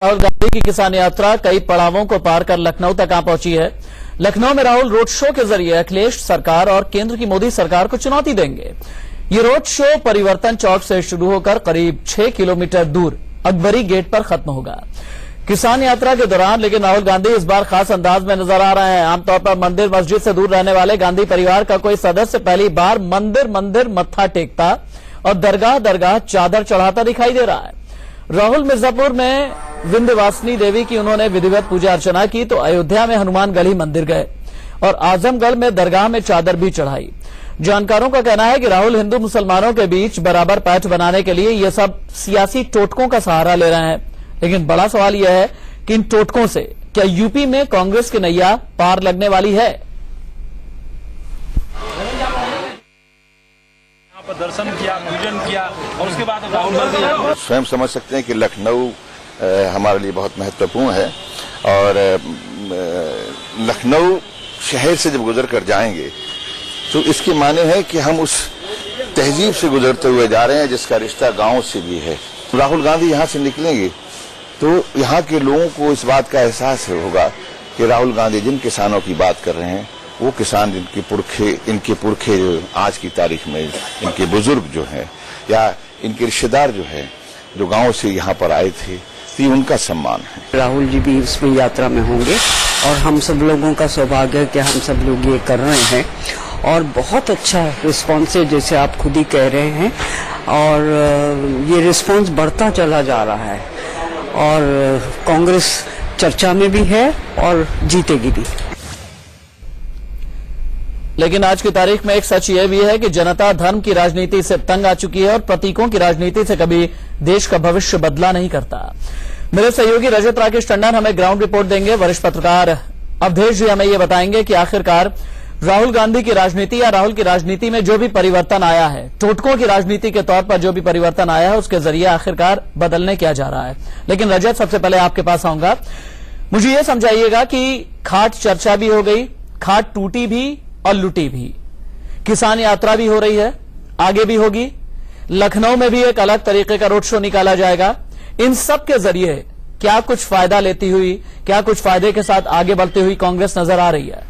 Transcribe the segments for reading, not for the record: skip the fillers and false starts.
राहुल गांधी की किसान यात्रा कई पड़ावों को पार कर लखनऊ तक आ पहुंची है। लखनऊ में राहुल रोड शो के जरिए अखिलेश सरकार और केंद्र की मोदी सरकार को चुनौती देंगे। ये रोड शो परिवर्तन चौक से शुरू होकर करीब 6 किलोमीटर दूर अकबरी गेट पर खत्म होगा। किसान यात्रा के दौरान लेकिन राहुल गांधी इस बार खास अंदाज में नजर आ रहे हैं। आमतौर पर मंदिर मस्जिद से दूर रहने वाले गांधी परिवार का कोई सदस्य पहली बार मंदिर मत्था टेकता और दरगाह चादर चढ़ाता दिखाई दे रहा है। राहुल मिर्जापुर में विंध्यवासिनी देवी की उन्होंने विधिवत पूजा अर्चना की तो अयोध्या में हनुमानगढ़ी मंदिर गए और आजमगढ़ में दरगाह में चादर भी चढ़ाई। जानकारों का कहना है कि राहुल हिंदू मुसलमानों के बीच बराबर पैठ बनाने के लिए ये सब सियासी टोटकों का सहारा ले रहे हैं। लेकिन बड़ा सवाल यह है कि इन टोटकों से क्या यूपी में कांग्रेस की नैया पार लगने वाली है? दर्शन किया, पूजन किया और उसके बाद राहुल गांधी स्वयं समझ सकते हैं कि लखनऊ हमारे लिए बहुत महत्वपूर्ण है और लखनऊ शहर से जब गुजर कर जाएंगे तो इसके माने है कि हम उस तहजीब से गुजरते हुए जा रहे हैं जिसका रिश्ता गांव से भी है। राहुल गांधी यहां से निकलेंगे तो यहां के लोगों को इस बात का एहसास होगा कि राहुल गांधी जिन किसानों की बात कर रहे हैं वो किसान इनके पुरखे जो आज की तारीख में इनके बुजुर्ग जो हैं या इनके रिश्तेदार जो हैं जो गांव से यहाँ पर आए थे तो उनका सम्मान है। राहुल जी भी इसमें यात्रा में होंगे और हम सब लोगों का सौभाग्य है कि हम सब लोग ये कर रहे हैं और बहुत अच्छा रिस्पॉन्स है जैसे आप खुद ही कह रहे हैं और ये रिस्पॉन्स बढ़ता चला जा रहा है और कांग्रेस चर्चा में भी है और जीतेगी भी। लेकिन आज की तारीख में एक सच यह भी है कि जनता धर्म की राजनीति से तंग आ चुकी है और प्रतीकों की राजनीति से कभी देश का भविष्य बदला नहीं करता। मेरे सहयोगी रजत राकेश टंडन हमें ग्राउंड रिपोर्ट देंगे। वरिष्ठ पत्रकार अवधेश जी हमें यह बताएंगे कि आखिरकार राहुल गांधी की राजनीति या राहुल की राजनीति में जो भी परिवर्तन आया है, टोटकों की राजनीति के तौर पर जो भी परिवर्तन आया है, उसके जरिए आखिरकार बदलने क्या जा रहा है। लेकिन रजत, सबसे पहले आपके पास आऊंगा, मुझे ये समझाइएगा कि खाट चर्चा भी हो गई, खाट टूटी भी और लुटी भी, किसान यात्रा भी हो रही है, आगे भी होगी, लखनऊ में भी एक अलग तरीके का रोड शो निकाला जाएगा। इन सब के जरिए क्या कुछ फायदा लेती हुई, क्या कुछ फायदे के साथ आगे बढ़ती हुई कांग्रेस नजर आ रही है?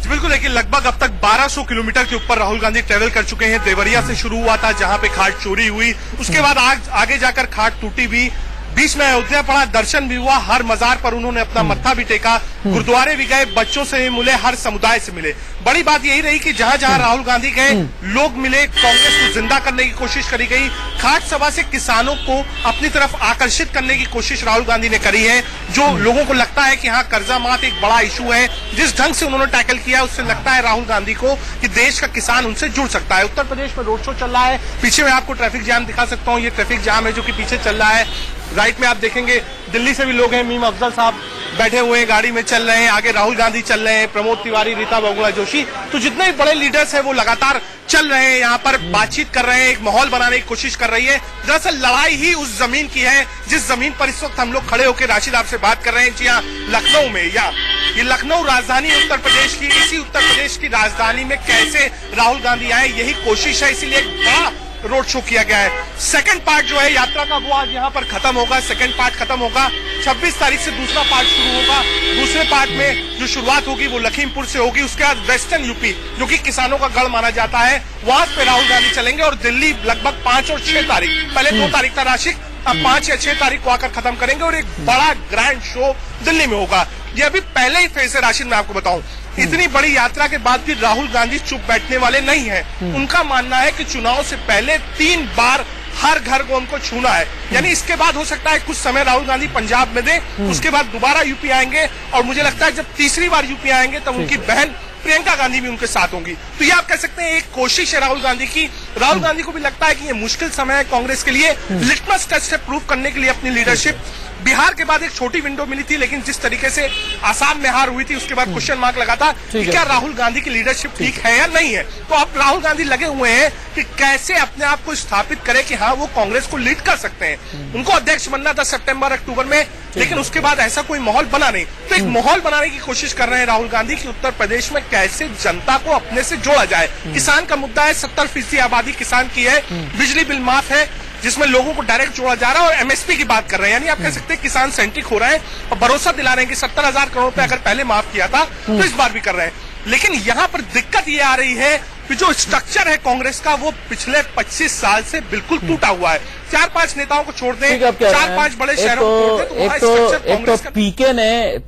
बिल्कुल, देखिए लगभग अब तक 1200 किलोमीटर के ऊपर राहुल गांधी ट्रेवल कर चुके हैं। देवरिया से शुरू हुआ था जहां पे खाट चोरी हुई, उसके बाद आगे जाकर खाट टूटी भी, बीच में अयोध्या पड़ा, दर्शन भी हुआ, हर मजार पर उन्होंने अपना मत्था भी टेका, गुरुद्वारे भी गए, बच्चों से भी मिले, हर समुदाय से मिले। बड़ी बात यही रही कि जहां जहां राहुल गांधी गए लोग मिले, कांग्रेस को जिंदा करने की कोशिश करी गई। खाट सभा से किसानों को अपनी तरफ आकर्षित करने की कोशिश राहुल गांधी ने करी है। जो लोगों को लगता है कि हाँ कर्जा मात एक बड़ा इशू है, जिस ढंग से उन्होंने टैकल किया उससे लगता है राहुल गांधी को कि देश का किसान उनसे जुड़ सकता है। उत्तर प्रदेश में रोड शो चल रहा है, पीछे में आपको ट्रैफिक जाम दिखा सकता हूँ, ये ट्रैफिक जाम है जो कि पीछे चल रहा है। राइट में आप देखेंगे दिल्ली से भी लोग हैं, मीम अफजल साहब बैठे हुए हैं, गाड़ी में चल रहे हैं, आगे राहुल गांधी चल रहे हैं, प्रमोद तिवारी, रीता बहुगुणा जोशी, तो जितने भी बड़े लीडर्स हैं वो लगातार चल रहे हैं, यहाँ पर बातचीत कर रहे हैं, एक माहौल बनाने की कोशिश कर रही है। दरअसल लड़ाई ही उस जमीन की है जिस जमीन पर इस वक्त हम लोग खड़े होकर राशिद आपसे बात कर रहे हैं। जी हाँ, लखनऊ में, या ये लखनऊ राजधानी उत्तर प्रदेश की, इसी उत्तर प्रदेश की राजधानी में कैसे राहुल गांधी आए यही कोशिश है, इसीलिए एक बड़ा रोड शो किया गया है। सेकंड पार्ट जो है यात्रा का वो आज यहाँ पर खत्म होगा, सेकंड पार्ट खत्म होगा, 26 तारीख से दूसरा पार्ट शुरू होगा। दूसरे पार्ट में जो शुरुआत होगी वो लखीमपुर से होगी, उसके बाद वेस्टर्न यूपी जो कि किसानों का गढ़ माना जाता है वहां पे राहुल गांधी चलेंगे और दिल्ली लगभग 5 और 6 तारीख, पहले 2 तारीख था राशिक, अब 5 या 6 तारीख को आकर खत्म करेंगे और एक बड़ा ग्रैंड शो दिल्ली में होगा। ये अभी पहले ही फेज है राशिद, मैं आपको बताऊं। इतनी बड़ी यात्रा के बाद भी राहुल गांधी चुप बैठने वाले नहीं हैं। उनका मानना है कि चुनाव से पहले 3 बार हर घर को उनको छूना है, यानी इसके बाद हो सकता है कुछ समय राहुल गांधी पंजाब में दे, उसके बाद दोबारा यूपी आएंगे और मुझे लगता है जब तीसरी बार यूपी आएंगे तब उनकी बहन प्रियंका गांधी भी उनके साथ होंगी। तो ये आप कह सकते हैं एक कोशिश है राहुल गांधी की। राहुल गांधी को भी लगता है कि ये मुश्किल समय है कांग्रेस के लिए, लिटमस टेस्ट है प्रूव करने के लिए अपनी लीडरशिप। बिहार के बाद एक छोटी विंडो मिली थी, लेकिन जिस तरीके से आसाम में हार हुई थी उसके बाद क्वेश्चन मार्क लगा था कि क्या राहुल गांधी की लीडरशिप ठीक है या नहीं है। तो अब राहुल गांधी लगे हुए हैं कि कैसे अपने आप को स्थापित करें कि हाँ वो कांग्रेस को लीड कर सकते हैं। उनको अध्यक्ष बनना था सितंबर अक्टूबर में, लेकिन उसके बाद ऐसा कोई माहौल बना नहीं। तो एक माहौल बनाने की कोशिश कर रहे हैं राहुल गांधी की उत्तर प्रदेश में कैसे जनता को अपने से जोड़ा जाए। किसान का मुद्दा है, 70% आबादी किसान की है, बिजली बिल माफ है, जिसमें लोगों को डायरेक्ट जोड़ा जा रहा है और एमएसपी की बात कर रहे हैं, यानी आप कह सकते हैं किसान सेंट्रिक हो रहे हैं और भरोसा दिला रहे हैं कि 70,000 करोड़ रुपए अगर पहले माफ किया था तो इस बार भी कर रहे हैं। लेकिन यहाँ पर दिक्कत ये आ रही है कि जो स्ट्रक्चर है कांग्रेस का वो पिछले 25 साल से बिल्कुल टूटा हुआ है। 4-5 नेताओं को छोड़ दें, 4-5 बड़े शहरों को छोड़ दें, तो वहाँ स्ट्रक्चर कांग्रेस का।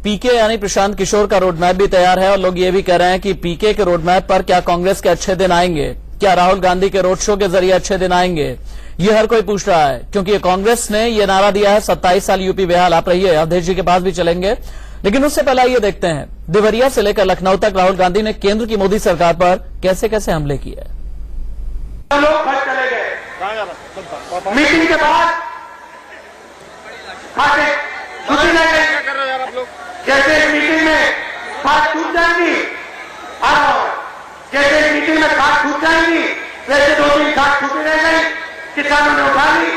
पीके यानी प्रशांत किशोर का रोड मैप भी तैयार है और लोग ये भी कह रहे हैं कि पीके के रोड मैप पर क्या कांग्रेस के अच्छे दिन आएंगे, क्या राहुल गांधी के रोड शो के जरिए अच्छे दिन आएंगे, ये हर कोई पूछ रहा है। क्योंकि कांग्रेस ने ये नारा दिया है 27 साल यूपी बेहाल, आप रहिए, अवधेश जी के पास भी चलेंगे। लेकिन उससे पहले ये देखते हैं देवरिया से लेकर लखनऊ तक राहुल गांधी ने केंद्र की मोदी सरकार पर कैसे कैसे हमले किए। लोग घर चले गए, मीटिंग के बाद खाते छुट्टी नहीं गई, जैसे मीटिंग में खाट छूट जाएंगी, जैसे मीटिंग में खाट छूट जाएंगी वैसे 2-3 खाट छूटी रह गई, किसानों ने उठा ली।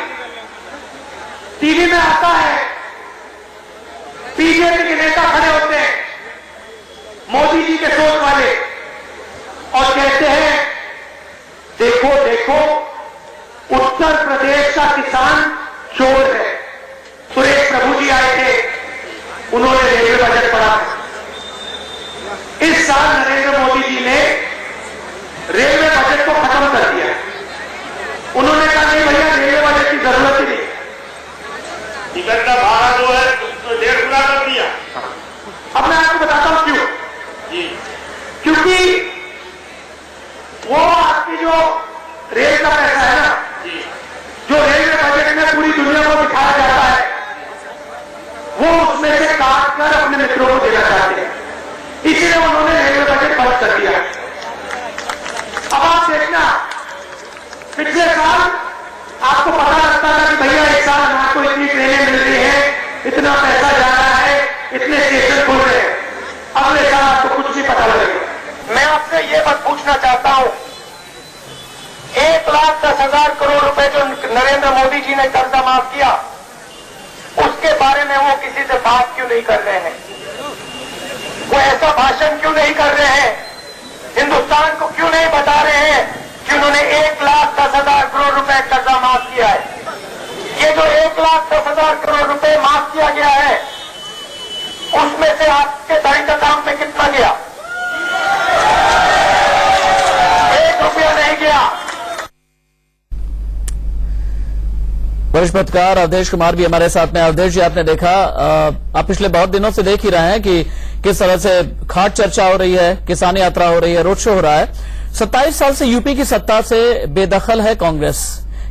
टीवी में आता है बीजेपी के नेता खड़े होते हैं मोदी जी के सोच वाले और कहते हैं देखो देखो उत्तर प्रदेश का किसान चोर है। सुरेश प्रभु जी आए थे, उन्होंने रेलवे बजट पढ़ा। इस साल नरेंद्र मोदी जी ने रेलवे बजट को खत्म कर दिया। उन्होंने कहा नहीं भैया रेलवे बजट की जरूरत ही नहीं, टिकट का भाड़ा जो है तो 1.5 गुना कर दिया। अब मैं आपको बताता हूं क्यों। क्योंकि वो आपकी जो रेल का पैसा है ना, जो रेलवे बजट में पूरी दुनिया को दिखाया जाता है, वो उसमें से काट कर अपने मित्रों को देना चाहते हैं, इसलिए उन्होंने रेलवे बजट बंद कर दिया। अब आप देखना पिछले साल आपको पता लगता था कि भैया इस साल आपको इतनी ट्रेनें मिल रही है, इतना पैसा जा रहा है, इतने स्टेशन खुल रहे हैं। अगले साल आपको कुछ नहीं पता लगेगा। मैं आपसे ये बात पूछना चाहता हूं, 1,10,000 करोड़ रुपए जो नरेंद्र मोदी जी ने कर्जा माफ किया, उसके बारे में वो किसी से बात क्यों नहीं कर रहे हैं? वो ऐसा भाषण क्यों नहीं कर रहे हैं? हिंदुस्तान को क्यों नहीं बता रहे हैं कि उन्होंने 1,10,000 करोड़ रुपए कर्जा माफ किया है? ये जो 1,10,000 करोड़ रुपए माफ किया गया है, उसमें से आपके बैंक अकाउंट में कितना गया? 1 रुपया नहीं गया। वरिष्ठ पत्रकार अवधेश कुमार भी हमारे साथ में। अवधेश जी, आपने देखा, आप पिछले बहुत दिनों से देख ही रहे हैं कि किस तरह से खाट चर्चा हो रही है, किसान यात्रा हो रही है, रोड शो हो रहा है। 27 साल से यूपी की सत्ता से बेदखल है कांग्रेस।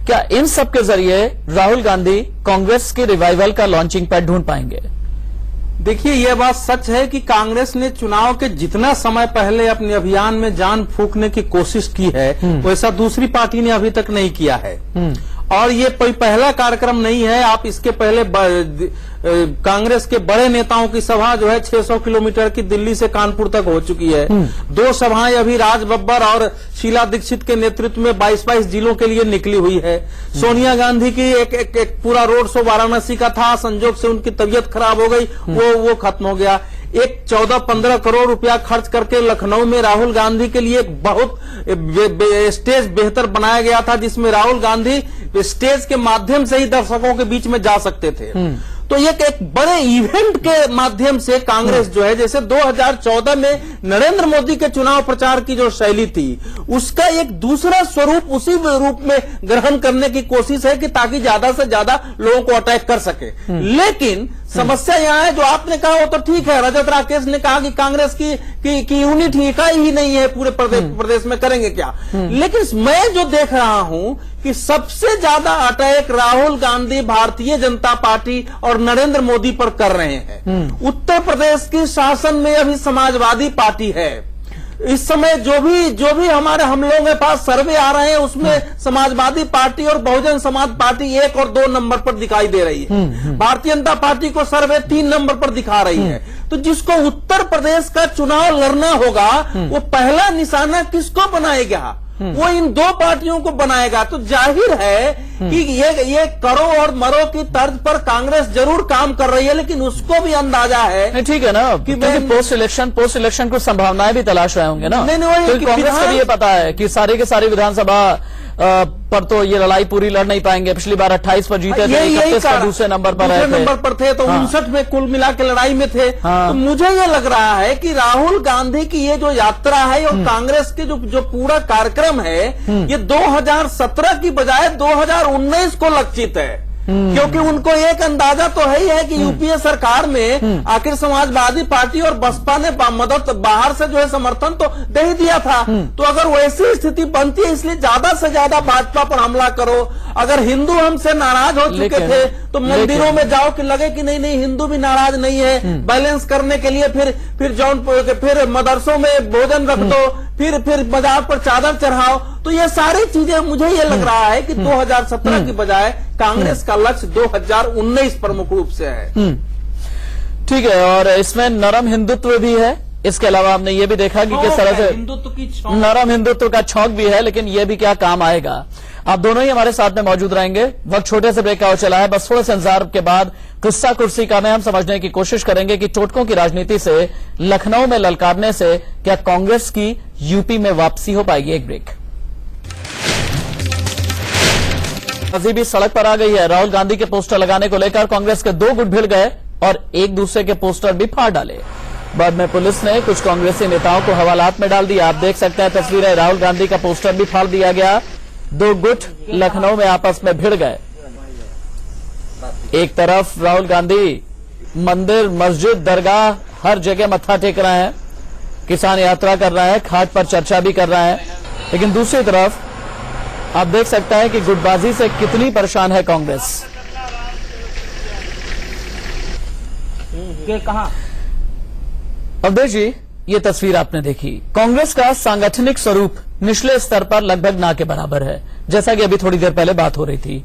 क्या इन सब के जरिए राहुल गांधी कांग्रेस की रिवाइवल का लॉन्चिंग पैड ढूंढ पाएंगे? देखिए, यह बात सच है कि कांग्रेस ने चुनाव के जितना समय पहले अपने अभियान में जान फूंकने की कोशिश की है, वैसा दूसरी पार्टी ने अभी तक नहीं किया है। और ये कोई पहला कार्यक्रम नहीं है। आप इसके पहले कांग्रेस के बड़े नेताओं की सभा जो है 600 किलोमीटर की दिल्ली से कानपुर तक हो चुकी है। 2 सभाएं अभी राज बब्बर और शीला दीक्षित के नेतृत्व में 22-22 जिलों के लिए निकली हुई है। सोनिया गांधी की एक पूरा रोड शो वाराणसी का था, संजोग से उनकी तबीयत खराब हो गई, वो खत्म हो गया। एक 14-15 करोड़ रुपया खर्च करके लखनऊ में राहुल गांधी के लिए एक बहुत स्टेज बेहतर बनाया गया था, जिसमें राहुल गांधी स्टेज के माध्यम से ही दर्शकों के बीच में जा सकते थे। तो ये एक बड़े इवेंट के माध्यम से कांग्रेस जो है, जैसे 2014 में नरेंद्र मोदी के चुनाव प्रचार की जो शैली थी, उसका एक दूसरा स्वरूप उसी रूप में ग्रहण करने की कोशिश है कि ताकि ज्यादा से ज्यादा लोगों को अटैक कर सके। लेकिन समस्या यहां है, जो आपने कहा वो तो ठीक है। रजत राकेश ने कहा कि कांग्रेस की यूनिट इकाई ही नहीं है पूरे प्रदेश में, करेंगे क्या? लेकिन मैं जो देख रहा हूं कि सबसे ज्यादा अटैक राहुल गांधी भारतीय जनता पार्टी और नरेंद्र मोदी पर कर रहे हैं। उत्तर प्रदेश की शासन में अभी समाजवादी पार्टी है। इस समय जो भी हम लोगों के पास सर्वे आ रहे हैं, उसमें समाजवादी पार्टी और बहुजन समाज पार्टी 1 और 2 नंबर पर दिखाई दे रही है। भारतीय जनता पार्टी को सर्वे 3 नंबर पर दिखा रही है। तो जिसको उत्तर प्रदेश का चुनाव लड़ना होगा, वो पहला निशाना किसको बनाएगा? वो इन 2 पार्टियों को बनाएगा। तो जाहिर है कि ये करो और मरो की तर्ज पर कांग्रेस जरूर काम कर रही है, लेकिन उसको भी अंदाजा है। ठीक है ना कि पोस्ट इलेक्शन कुछ संभावनाएं भी तलाश रहे होंगे ना। नहीं, तो कांग्रेस को भी ये पता है कि सारी के सारी विधानसभा पर तो ये लड़ाई पूरी लड़ नहीं पाएंगे। पिछली बार 28 पर जीते थे, 31 पर दूसरे नंबर पर रहे थे। नंबर पर थे तो 59 में कुल मिला के लड़ाई में थे। तो मुझे ये लग रहा है कि राहुल गांधी की ये जो यात्रा है और कांग्रेस के जो पूरा कार्यक्रम है ये 2017 की बजाय 2019 को लक्षित है। क्योंकि उनको एक अंदाजा तो है ही है कि यूपीए सरकार में आखिर समाजवादी पार्टी और बसपा ने मदद बाहर से जो है समर्थन तो दे ही दिया था। तो अगर वैसी स्थिति बनती है इसलिए ज्यादा से ज्यादा भाजपा पर हमला करो। अगर हिंदू हमसे नाराज हो चुके थे तो मंदिरों में जाओ कि लगे कि नहीं हिंदू भी नाराज नहीं है, बैलेंस करने के लिए फिर मदरसों में भोजन रख दो, फिर बाजार पर चादर चढ़ाओ। तो ये सारी चीजें मुझे ये लग रहा है कि 2017 की बजाय कांग्रेस का लक्ष्य 2019 प्रमुख रूप से है। ठीक है, और इसमें नरम हिंदुत्व भी है। इसके अलावा हमने ये भी देखा कि किस तरह से हिंदुत्व की नरम हिंदुत्व का छौंक भी है, लेकिन ये भी क्या काम आएगा। आप दोनों ही हमारे साथ में मौजूद रहेंगे। वक्त छोटे से ब्रेक का और चला है, बस थोड़े से इंतजार के बाद किस्सा कुर्सी का में हम समझने की कोशिश करेंगे कि टोटकों की राजनीति से लखनऊ में ललकारने से क्या कांग्रेस की यूपी में वापसी हो पाएगी। एक ब्रेक। भी सड़क पर आ गई है। राहुल गांधी के पोस्टर लगाने को लेकर कांग्रेस के दो गुट भिड़ गए और एक दूसरे के पोस्टर भी फाड़ डाले। बाद में पुलिस ने कुछ कांग्रेसी नेताओं को हवालात में डाल दिया। आप देख सकते हैं तस्वीरें, राहुल गांधी का पोस्टर भी फाड़ दिया गया। दो गुट लखनऊ में आपस में भिड़ गए। एक तरफ राहुल गांधी मंदिर, मस्जिद, दरगाह हर जगह मत्था टेक रहे हैं, किसान यात्रा कर रहे हैं, खाट पर चर्चा भी कर रहे हैं। लेकिन दूसरी तरफ आप देख सकते हैं कि गुटबाजी से कितनी परेशान है कांग्रेस। कहा अवधेश जी, ये तस्वीर आपने देखी। कांग्रेस का सांगठनिक स्वरूप निचले स्तर पर लगभग ना के बराबर है। जैसा कि अभी थोड़ी देर पहले बात हो रही थी,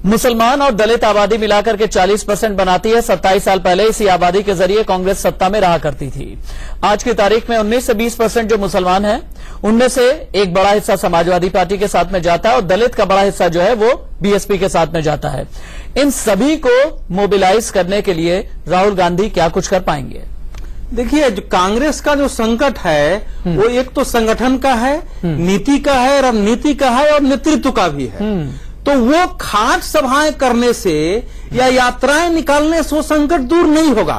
मुसलमान और दलित आबादी मिलाकर के 40% बनाती है। 27 साल पहले इसी आबादी के जरिए कांग्रेस सत्ता में रहा करती थी। आज की तारीख में 19 से 20% जो मुसलमान हैं, उनमें से एक बड़ा हिस्सा समाजवादी पार्टी के साथ में जाता है और दलित का बड़ा हिस्सा जो है वो बीएसपी के साथ में जाता है। इन सभी को मोबिलाइज करने के लिए राहुल गांधी क्या कुछ कर पाएंगे? देखिए, जो कांग्रेस का जो संकट है वो एक तो संगठन का है, नीति का है, रणनीति का है और नेतृत्व का भी है। तो वो खाट सभाएं करने से या यात्राएं निकालने से वो संकट दूर नहीं होगा।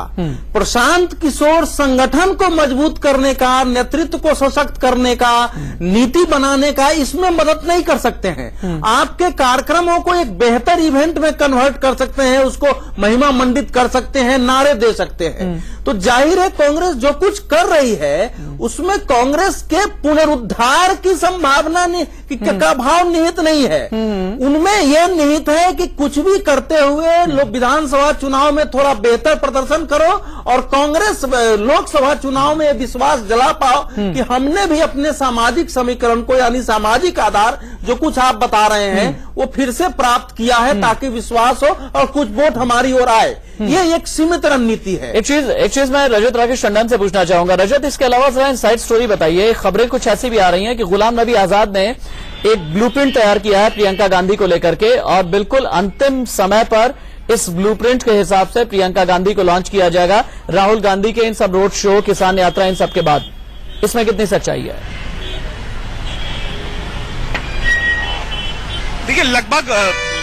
प्रशांत किशोर संगठन को मजबूत करने का, नेतृत्व को सशक्त करने का, नीति बनाने का, इसमें मदद नहीं कर सकते हैं। आपके कार्यक्रमों को एक बेहतर इवेंट में कन्वर्ट कर सकते हैं, उसको महिमा मंडित कर सकते हैं, नारे दे सकते हैं। तो जाहिर है कांग्रेस जो कुछ कर रही है उसमें कांग्रेस के पुनरुद्धार की संभावना का भाव निहित नहीं है। उनमें यह निहित है कि कुछ भी करते हुए लोग विधानसभा चुनाव में थोड़ा बेहतर प्रदर्शन करो और कांग्रेस लोकसभा चुनाव में विश्वास जला पाओ कि हमने भी अपने सामाजिक समीकरण को, यानी सामाजिक आधार जो कुछ आप बता रहे हैं वो फिर से प्राप्त किया है, ताकि विश्वास हो और कुछ वोट हमारी ओर आए। ये एक सीमित रणनीति है। एक चीज मैं रजत राकेश टंडन से पूछना चाहूंगा। रजत, इसके अलावा जरा इनसाइड स्टोरी बताइए। खबरें कुछ ऐसी भी आ रही हैं कि गुलाम नबी आजाद ने एक ब्लूप्रिंट तैयार किया है प्रियंका गांधी को लेकर के, और बिल्कुल अंतिम समय पर इस ब्लूप्रिंट के हिसाब से प्रियंका गांधी को लॉन्च किया जाएगा राहुल गांधी के इन सब रोड शो, किसान यात्रा, इन सब के बाद। इसमें कितनी सच्चाई है? देखिए, लगभग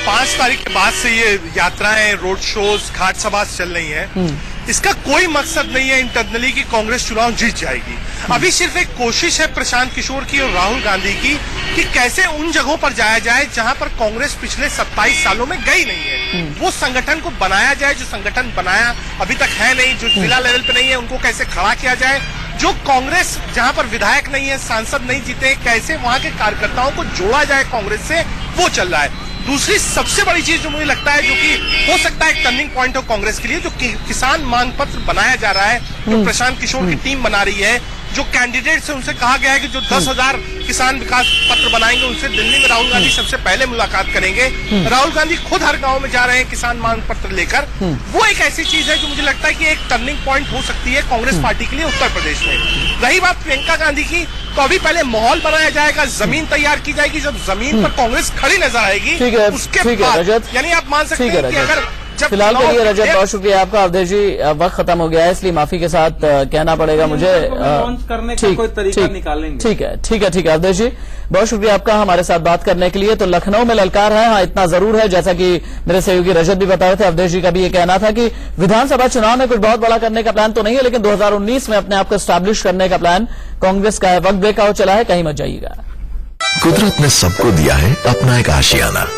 5 तारीख के बाद से ये यात्राएं, रोड शोज, घाट सभा चल रही हैं। इसका कोई मकसद नहीं है इंटरनली कि कांग्रेस चुनाव जीत जाएगी। अभी सिर्फ एक कोशिश है प्रशांत किशोर की और राहुल गांधी की कि कैसे उन जगहों पर जाया जाए जहां पर कांग्रेस पिछले 27 सालों में गई नहीं है। वो संगठन को बनाया जाए जो संगठन बनाया अभी तक है नहीं, जो जिला लेवल पे नहीं है, उनको कैसे खड़ा किया जाए। जो कांग्रेस जहां पर विधायक नहीं है, सांसद नहीं जीते, कैसे वहां के कार्यकर्ताओं को जोड़ा जाए कांग्रेस से, वो चल रहा है। दूसरी सबसे बड़ी चीज जो मुझे लगता है, जो कि हो सकता है एक टर्निंग पॉइंट हो कांग्रेस के लिए, जो किसान मांग पत्र बनाया जा रहा है, जो प्रशांत किशोर की टीम बना रही है, जो कैंडिडेट से उनसे कहा गया है कि जो 10,000 किसान विकास पत्र बनाएंगे उनसे दिल्ली में राहुल गांधी सबसे पहले मुलाकात करेंगे। राहुल गांधी खुद हर गांव में जा रहे हैं किसान मांग पत्र लेकर। वो एक ऐसी चीज है जो मुझे लगता है कि एक टर्निंग पॉइंट हो सकती है कांग्रेस पार्टी के लिए उत्तर प्रदेश में। रही बात प्रियंका गांधी की, तो अभी पहले माहौल बनाया जाएगा, जमीन तैयार की जाएगी। जब जमीन पर कांग्रेस खड़ी नजर आएगी उसके बाद, यानी आप मान सकते हैं कि अगर जब फिलहाल के चुनाव लिए रजत एक- बहुत शुक्रिया आपका। अवधेश जी वक्त खत्म हो गया है, इसलिए माफी के साथ कहना पड़ेगा मुझे। लॉन्च करने का कोई तरीका निकालेंगे। ठीक है अवधेश जी, बहुत शुक्रिया आपका हमारे साथ बात करने के लिए। तो लखनऊ में ललकार है, हाँ इतना जरूर है, जैसा कि मेरे सहयोगी रजत भी बता रहे थे, अवधेश जी का भी ये कहना था कि विधानसभा चुनाव में कुछ बहुत बड़ा करने का प्लान तो नहीं है, लेकिन 2019 में अपने आप को स्टैब्लिश करने का प्लान कांग्रेस का है। वक्त बेकाव चला है, कहीं मत जाइएगा। कुदरत ने सबको दिया है अपना एक आशियाना।